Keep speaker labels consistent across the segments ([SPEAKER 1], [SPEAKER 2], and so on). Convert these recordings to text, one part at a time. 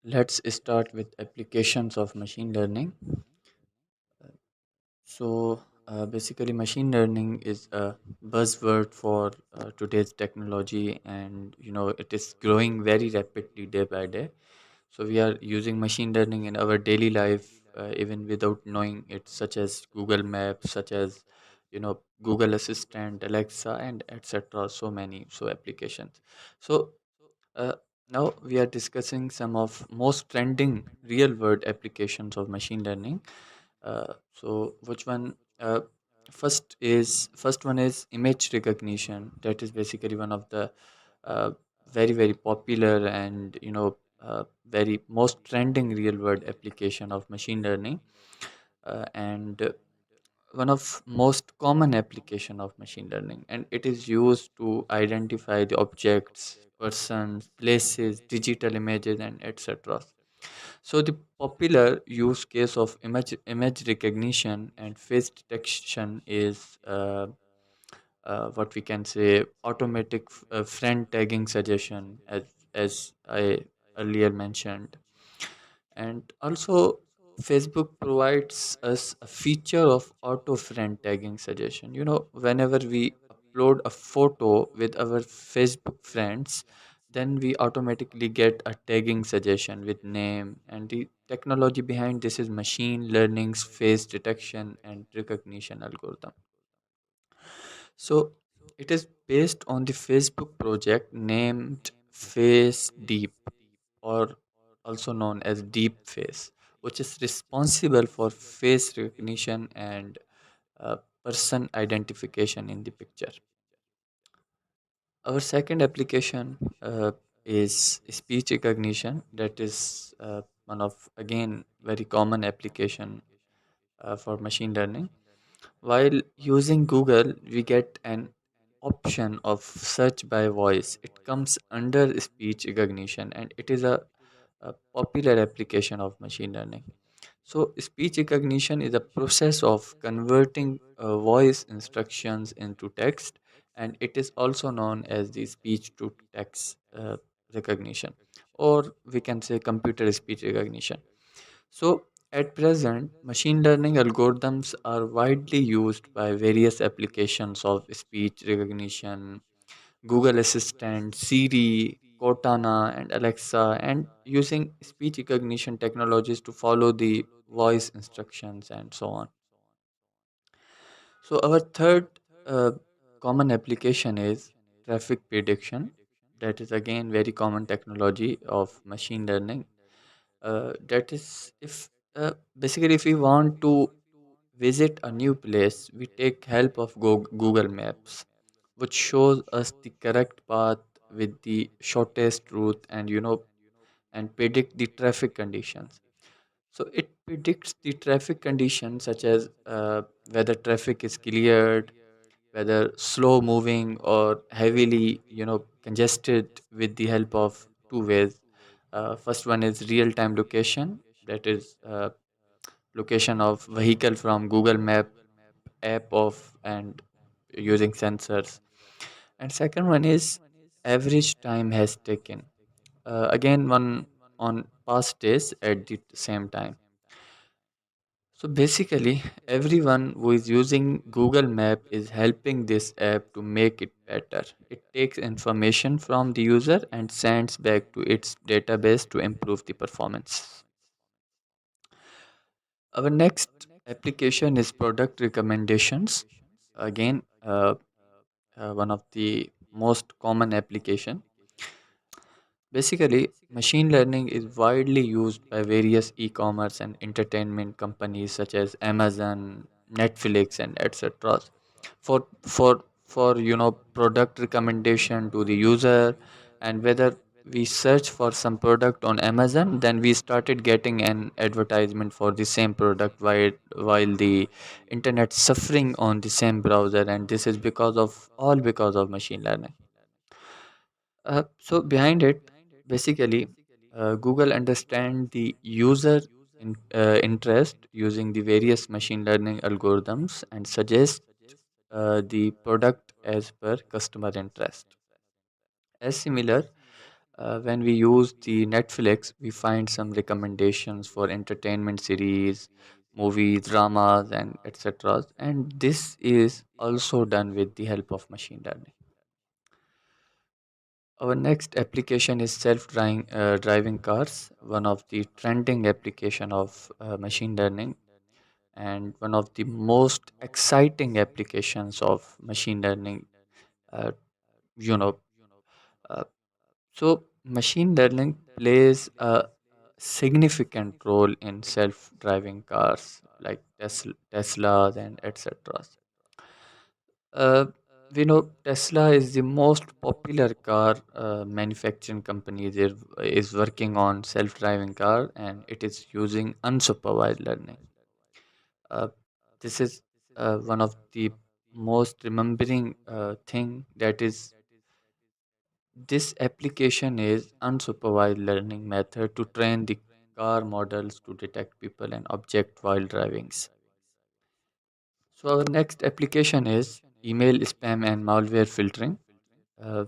[SPEAKER 1] Let's start with applications of machine learning. Basically, machine learning is a buzzword for today's technology, and it is growing very rapidly day by day. So we are using machine learning in our daily life, even without knowing it, such as Google Maps, such as Google Assistant, Alexa, and etc. So many applications. So uh, now we are discussing some of most trending real world applications of machine learning. Which one? First one is image recognition. That is basically one of the uh, very popular and very most trending real world application of machine learning, and one of most common application of machine learning, and it is used to identify the objects, persons, places, digital images, and etc. So the popular use case of image recognition and face detection is what we can say automatic friend tagging suggestion, as I earlier mentioned. And also Facebook provides us a feature of auto friend tagging suggestion. Whenever we upload a photo with our Facebook friends, then we automatically get a tagging suggestion with name, and the technology behind this is machine learning's face detection and recognition algorithm. So it is based on the Facebook project named Face Deep, or also known as Deep Face, which is responsible for face recognition and person identification in the picture. Our second application is speech recognition. That is one of again very common application for machine learning. While using Google, we get an option of search by voice. It comes under speech recognition, and it is a popular application of machine learning. So, speech recognition is a process of converting voice instructions into text, and it is also known as the speech to text recognition, or we can say computer speech recognition. So, at present, machine learning algorithms are widely used by various applications of speech recognition, Google Assistant, Siri, Cortana, and Alexa, and using speech recognition technologies to follow the voice instructions and so on. So, our third common application is traffic prediction. That is again very common technology of machine learning. That is, if basically if we want to visit a new place, we take help of Google Maps, which shows us the correct path with the shortest route, and and predict the traffic conditions. So it predicts the traffic conditions such as whether traffic is cleared, whether slow moving or heavily congested, with the help of two ways. First one is real time location. That is location of vehicle from Google Map app of and using sensors. And second one is average time has taken. Again, one on past days at the same time. So basically, everyone who is using Google Map is helping this app to make it better. It takes information from the user and sends back to its database to improve the performance. Our next application is product recommendations. Again, one of the most common application. Basically, machine learning is widely used by various e-commerce and entertainment companies such as Amazon, Netflix, and etc. For product recommendation to the user, and whether we search for some product on Amazon, then we started getting an advertisement for the same product while the internet suffering on the same browser, and this is because of machine learning. So behind it, basically, Google understand the user interest using the various machine learning algorithms and suggest the product as per customer interest. As similar, When we use the Netflix, we find some recommendations for entertainment series, movies, dramas, and etc. And this is also done with the help of machine learning. Our next application is self-driving driving cars, one of the trending application of machine learning and one of the most exciting applications of machine learning. Uh, you know, uh, so machine learning plays a significant role in self-driving cars like Teslas and etc. Uh, we know Tesla is the most popular car manufacturing company. Is working on self-driving car and it is using unsupervised learning. Uh, this is one of the most remembering thing that is this application is unsupervised learning method to train the car models to detect people and object while driving. So our next application is email spam and malware filtering.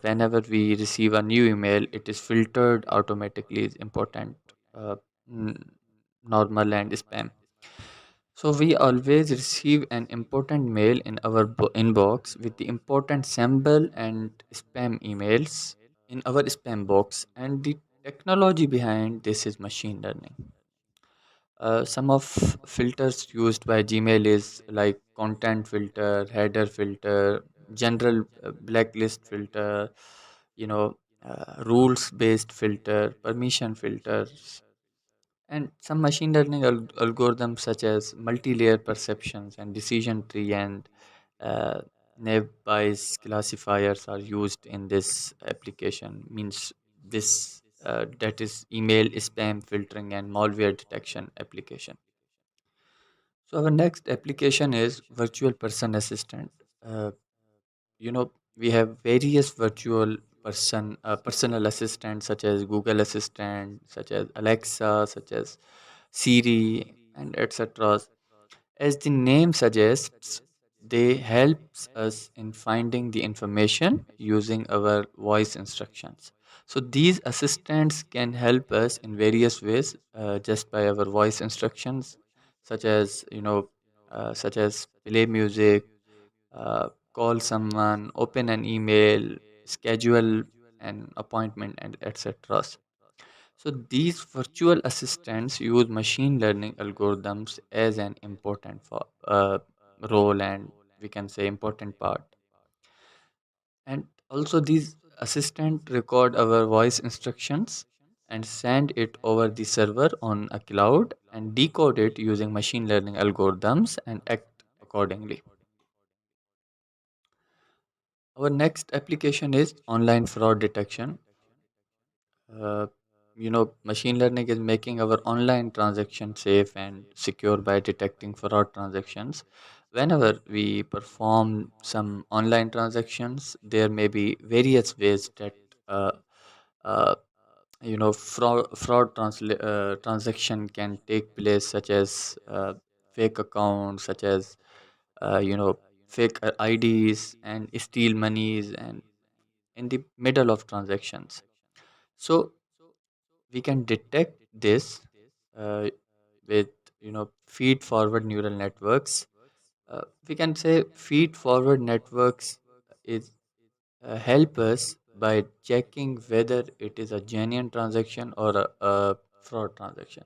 [SPEAKER 1] Whenever we receive a new email, it is filtered automatically is important, uh, n- normal and spam. So we always receive an important mail in our inbox with the important symbol and spam emails in our spam box, and the technology behind this is machine learning. Some of filters used by Gmail is like content filter, header filter, general blacklist filter, you know, rules based filter, permission filters, and some machine learning algorithms such as multi-layer perceptions and decision tree and uh, naive Bayes classifiers are used in this application. Means this that is email spam filtering and malware detection application. So our next application is virtual person assistant. Uh, we have various virtual personal assistants such as Google Assistant, such as Alexa, such as Siri, and etc. As the name suggests, they helps us in finding the information using our voice instructions. So these assistants can help us in various ways just by our voice instructions, such as such as play music, call someone, open an email, schedule an appointment, and etc. So these virtual assistants use machine learning algorithms as an important role, and we can say important part. And also these assistant record our voice instructions and send it over the server on a cloud and decode it using machine learning algorithms and act accordingly. Our next application is online fraud detection. Uh, Machine learning is making our online transaction safe and secure by detecting fraud transactions. Whenever we perform some online transactions, there may be various ways that uh, uh, transaction can take place, such as fake accounts, such as uh, you know fake IDs and steal monies and in the middle of transactions. So we can detect this uh, with feed forward neural networks. We can say feed forward networks is help us by checking whether it is a genuine transaction or a fraud transaction.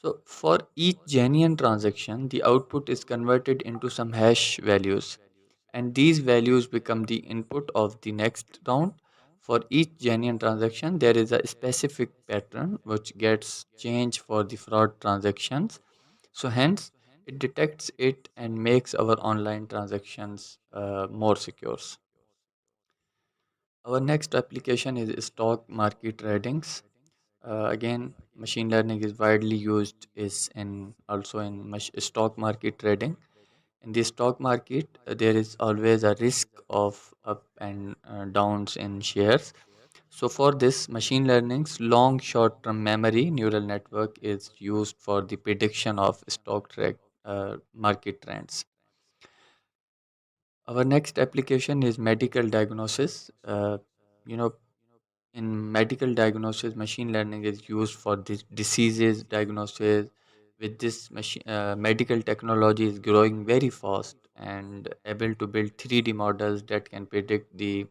[SPEAKER 1] So for each genuine transaction, the output is converted into some hash values, and these values become the input of the next round. For each genuine transaction, there is a specific pattern which gets changed for the fraud transactions. So hence, it detects it and makes our online transactions more secure. Our next application is stock market tradings. Again, machine learning is widely used is in also in stock market trading. In the stock market, there is always a risk of up and downs in shares. So for this, machine learning's long short-term memory neural network is used for the prediction of market trends. Our next application is medical diagnosis. You know, In medical diagnosis, machine learning is used for this diseases diagnosis. With this machine, medical technology is growing very fast and able to build 3D models that can predict the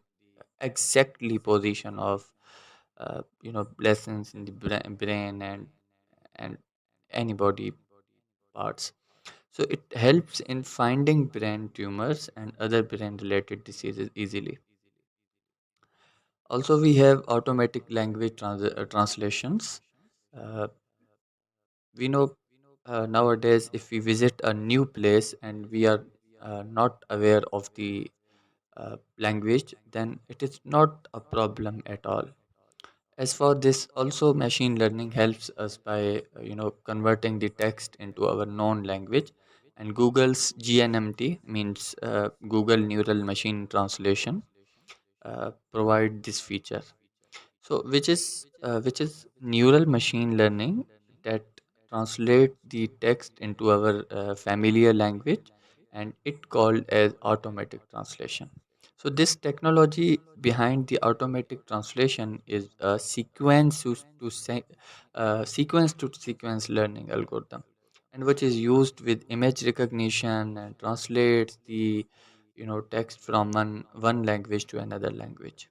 [SPEAKER 1] exactly position of lessons in the brain and any body parts. So it helps in finding brain tumors and other brain related diseases easily. Also, we have automatic language translations. Uh, we know nowadays if we visit a new place and we are not aware of the language, then it is not a problem at all. As for this, also machine learning helps us by converting the text into our known language, and Google's GNMT means Google Neural Machine Translation provide this feature. So which is neural machine learning that translate the text into our familiar language, and it called as automatic translation. So this technology behind the automatic translation is a sequence to sequence learning algorithm, and which is used with image recognition and translates the text from one language to another language.